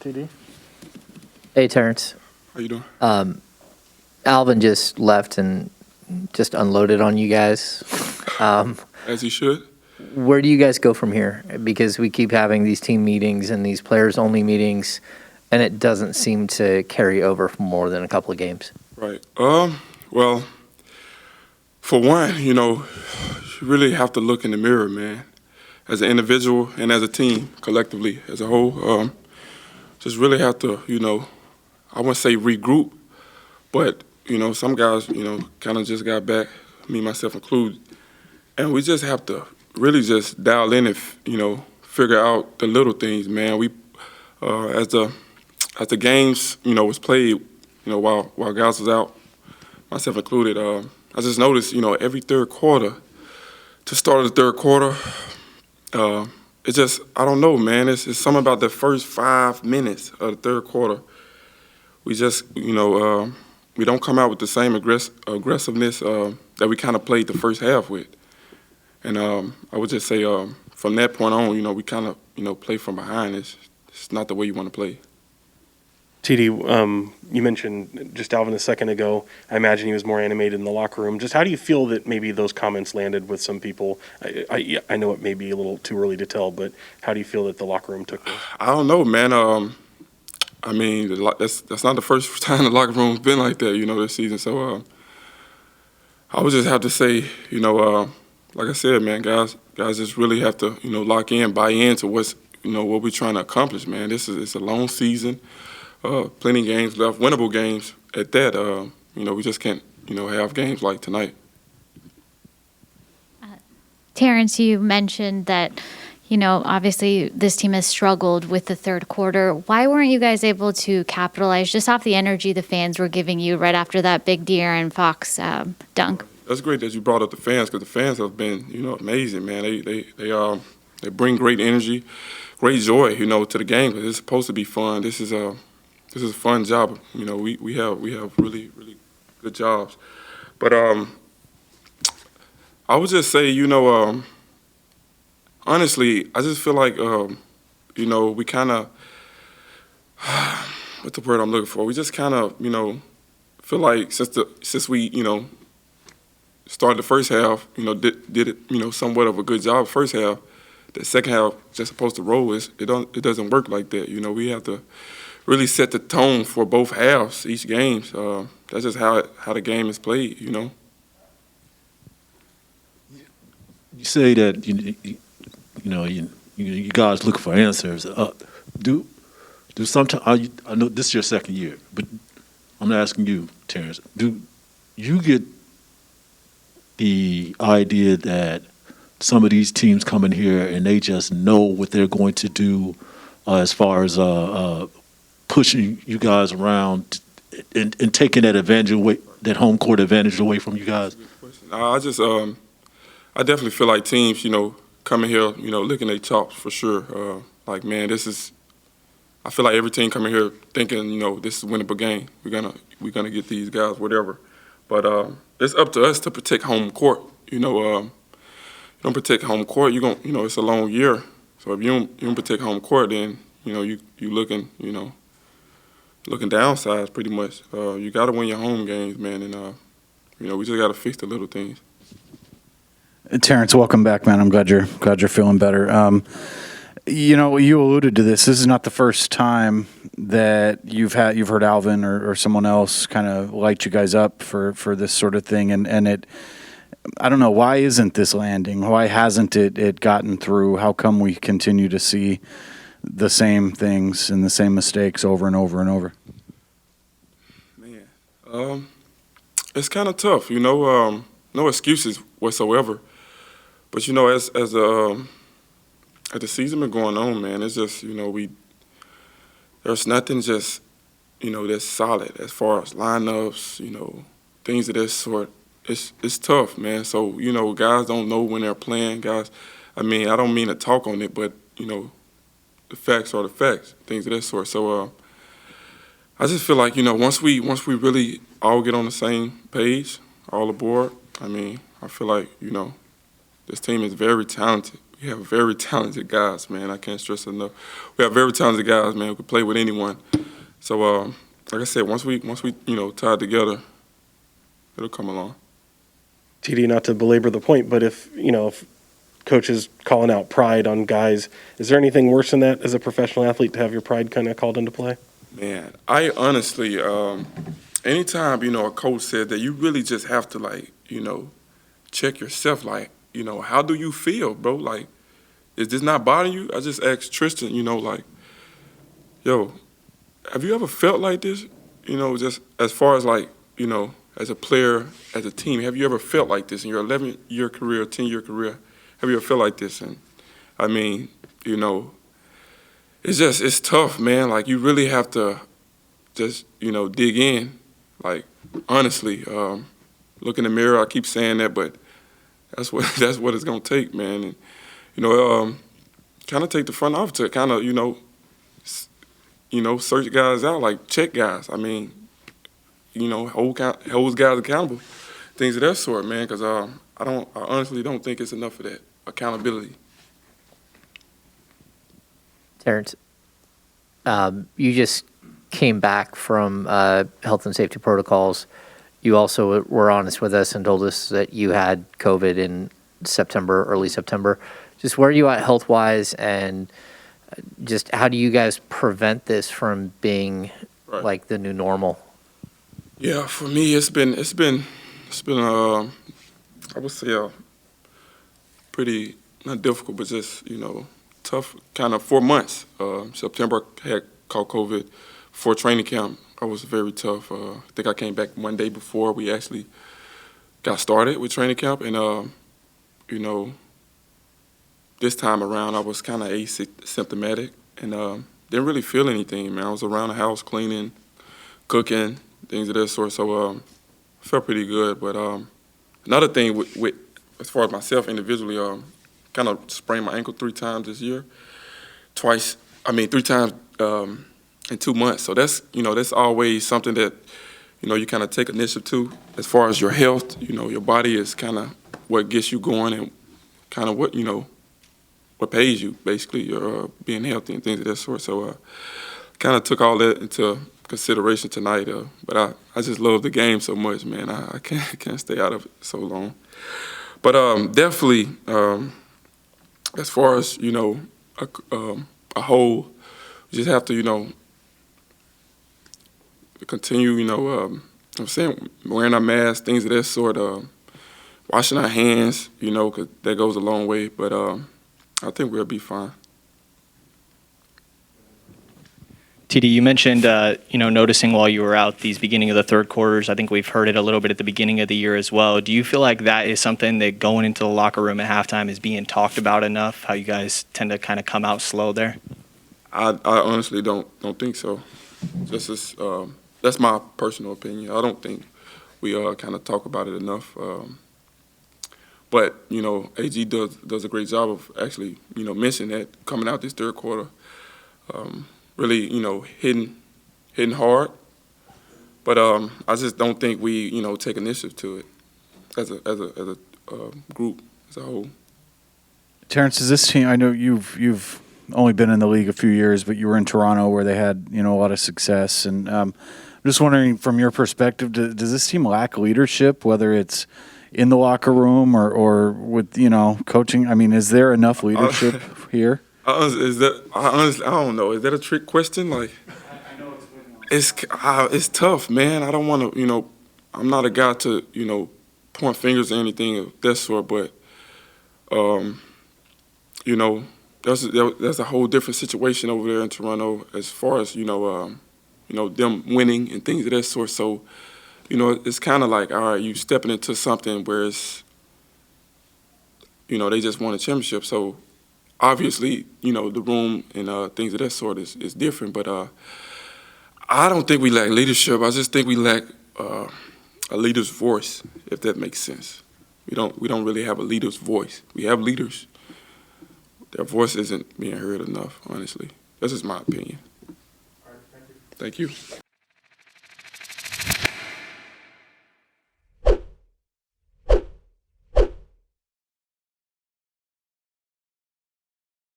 TD. Hey, Terrence. How you doing? Alvin just left and just unloaded on you guys. As he should. Where do you guys go from here? Because we keep having these team meetings and these players-only meetings, and it doesn't seem to carry over for more than a couple of games. Right. Well, for one, you really have to look in the mirror, man. As an individual and as a team, collectively, as a whole, just really have to, I wouldn't say regroup, but, some guys, kind of just got back, me, myself included. And we just have to really just dial in and, figure out the little things, man. We, as the games, was played, while guys was out, myself included, I just noticed, every third quarter, to start of the third quarter, it's just, I don't know, man. It's something about the first 5 minutes of the third quarter. We just, we don't come out with the same aggressiveness that we kind of played the first half with. And I would just say from that point on, we kind of, play from behind. It's not the way you want to play. TD, you mentioned just Alvin a second ago. I imagine he was more animated in the locker room. Just how do you feel that maybe those comments landed with some people? I know it may be a little too early to tell, but how do you feel that the locker room took this? I don't know, man. I mean, that's not the first time the locker room's been like that, this season. So I would just have to say, like I said, man, guys just really have to, lock in, buy into what's, what we're trying to accomplish, man. It's a long season. Plenty of games left, winnable games at that. We just can't, have games like tonight. Terrence, you mentioned that, obviously this team has struggled with the third quarter. Why weren't you guys able to capitalize just off the energy the fans were giving you right after that big De'Aaron Fox dunk? That's great that you brought up the fans, because the fans have been, amazing, man. They bring great energy, great joy, to the game, because it's supposed to be fun. This is a fun job. We have really, really good jobs. But I would just say, honestly, I just feel like, we kind of, what's the word I'm looking for? We just kind of, feel like since we, started the first half, did it, somewhat of a good job first half. The second half just supposed to roll. It doesn't work like that. We have to really set the tone for both halves, each game. That's just how the game is played, You say that you guys look for answers. Do sometimes I know this is your second year, but I'm asking you, Terrence. Do you get the idea that some of these teams come in here and they just know what they're going to do as far as pushing you guys around and taking that advantage away, that home court advantage away from you guys? I definitely feel like teams, coming here, licking their chops for sure. Like, man, I feel like every team coming here thinking, this is a winnable game. We're gonna get these guys, whatever. But it's up to us to protect home court. You don't protect home court, it's a long year. So if you don't protect home court, then you looking downsides pretty much. You got to win your home games, man, and we just got to fix the little things. Terrence, welcome back, man. I'm glad you're feeling better. You alluded to this. This is not the first time that you've heard Alvin or someone else kind of light you guys up for this sort of thing, and it. I don't know, why isn't this landing? Why hasn't it gotten through? How come we continue to see the same things and the same mistakes over and over and over? Man, it's kind of tough, no excuses whatsoever. But as the season been going on, man, it's just there's nothing just that's solid as far as lineups, things of that sort. It's tough, man. So, guys don't know when they're playing. Guys, I don't mean to talk on it, but, the facts are the facts, things of that sort. So I just feel like, once we really all get on the same page, all aboard, I feel like, this team is very talented, we have very talented guys, man. I can't stress enough. We have very talented guys, man, who can play with anyone. So, like I said, once we tie it together, it'll come along. TD, not to belabor the point, but if coaches calling out pride on guys, is there anything worse than that as a professional athlete to have your pride kind of called into play? Man, I honestly, anytime, a coach said that, you really just have to, check yourself. How do you feel, bro? Like, is this not bothering you? I just asked Tristan, yo, have you ever felt like this? Just as far as as a player, as a team, have you ever felt like this in your 11-year career, 10-year career? Have you ever felt like this? And I mean, it's tough, man. Like, you really have to just, dig in. Like, honestly, look in the mirror. I keep saying that, but that's what it's gonna take, man. And kind of take the front off to kind of search guys out, like check guys. I mean, hold guys accountable, things of that sort, man. Because I honestly don't think it's enough of that accountability. Terrence, you just came back from health and safety protocols. You also were honest with us and told us that you had COVID in early September. Just where are you at health-wise, and just how do you guys prevent this from being like the new normal? Yeah, for me, it's been I would say pretty, not difficult, but just tough kind of 4 months. September I had caught COVID for training camp. I was very tough. I think I came back one day before we actually got started with training camp, and this time around I was kind of asymptomatic and didn't really feel anything, man. I was around the house cleaning, cooking, things of that sort. So I felt pretty good. But another thing with as far as myself individually, kind of sprained my ankle 3 times this year. 3 times in 2 months. So that's always something that you kind of take initiative to as far as your health. Your body is kind of what gets you going and kind of what pays you, basically, your being healthy and things of that sort. So kind of took all that into consideration tonight. But I just love the game so much, man. I can't stay out of it so long. But definitely, as far as a whole, you just have to continue. I'm saying wearing our masks, things of that sort. Washing our hands, because that goes a long way. But I think we'll be fine. TD, you mentioned, noticing while you were out these beginning of the third quarters. I think we've heard it a little bit at the beginning of the year as well. Do you feel like that is something that going into the locker room at halftime is being talked about enough, how you guys tend to kind of come out slow there? I honestly don't think so. Just as, that's my personal opinion. I don't think we kind of talk about it enough. But, AG does a great job of actually, mentioning that coming out this third quarter. Really, hitting hard. But I just don't think we, take initiative to it as a group, as a whole. Terrence, is this team? I know you've only been in the league a few years, but you were in Toronto where they had a lot of success. And I'm just wondering, from your perspective, does this team lack leadership, whether it's in the locker room or with coaching? I mean, is there enough leadership here? I don't know. Is that a trick question? Like, I know it's tough, man. I don't want to, I'm not a guy to, point fingers or anything of that sort, but, that's a whole different situation over there in Toronto as far as, them winning and things of that sort. So, it's kind of like, all right, you stepping into something where it's, they just won a championship. So, obviously, the room and things of that sort is different. But I don't think we lack leadership. I just think we lack a leader's voice, if that makes sense. We don't really have a leader's voice. We have leaders. Their voice isn't being heard enough, honestly. That's just my opinion. All right, thank you. Thank you.